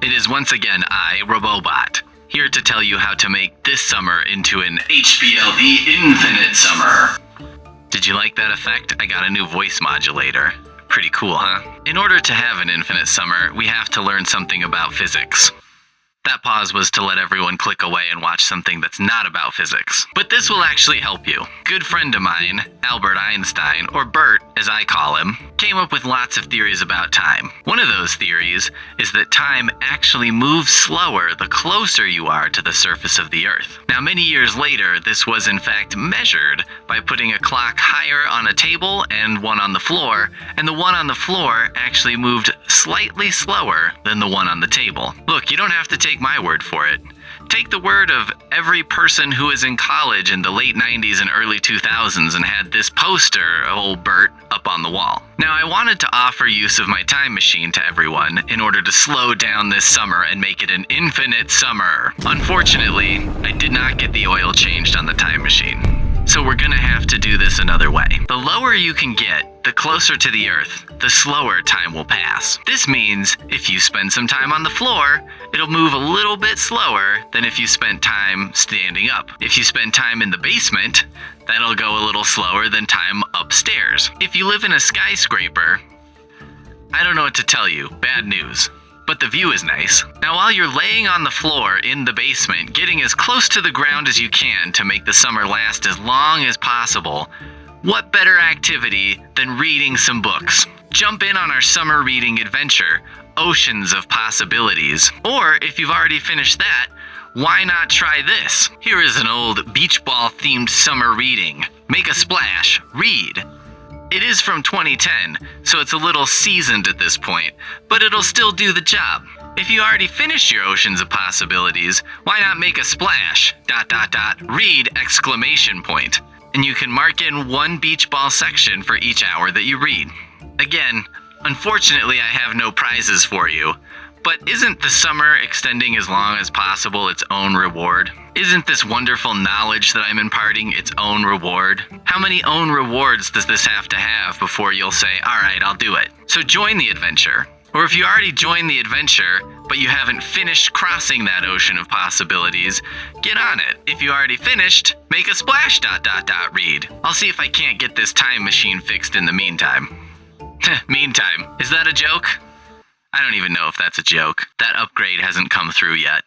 It is once again I, Robobot, here to tell you how to make this summer into an HBLD Infinite Summer. Did you like that effect? I got a new voice modulator. Pretty cool, huh? In order to have an infinite summer, we have to learn something about physics. That pause was to let everyone click away and watch something that's not about physics. But this will actually help you. Good friend of mine, Albert Einstein, or Bert as I call him, came up with lots of theories about time. One of those theories is that time actually moves slower the closer you are to the surface of the Earth. Now, many years later, this was in fact measured by putting a clock higher on a table and one on the floor, and the one on the floor actually moved slightly slower than the one on the table. Look, you don't have to take my word for it. Take the word of every person who was in college in the late 90s and early 2000s and had this poster of old Bert up on the wall. Now, I wanted to offer use of my time machine to everyone in order to slow down this summer and make it an infinite summer. Unfortunately, I did not get the oil changed on the time machine. So we're gonna have to do this another way. The lower you can get, the closer to the Earth, the slower time will pass. This means if you spend some time on the floor, it'll move a little bit slower than if you spent time standing up. If you spend time in the basement, that'll go a little slower than time upstairs. If you live in a skyscraper, I don't know what to tell you, bad news. But the view is nice. Now, while you're laying on the floor in the basement, getting as close to the ground as you can to make the summer last as long as possible, what better activity than reading some books? Jump in on our summer reading adventure, Oceans of Possibilities. Or if you've already finished that, why not try this? Here is an old beach ball themed summer reading. Make a splash, read. It is from 2010, so it's a little seasoned at this point, but it'll still do the job. If you already finished your Oceans of Possibilities, why not make a splash, ... read, ! And you can mark in one beach ball section for each hour that you read. Again, unfortunately I have no prizes for you, but isn't the summer extending as long as possible its own reward? Isn't this wonderful knowledge that I'm imparting its own reward? How many own rewards does this have to have before you'll say, all right, I'll do it? So join the adventure. Or if you already joined the adventure, but you haven't finished crossing that ocean of possibilities, get on it. If you already finished, make a splash ... read. I'll see if I can't get this time machine fixed in the meantime. Meantime, is that a joke? I don't even know if that's a joke. That upgrade hasn't come through yet.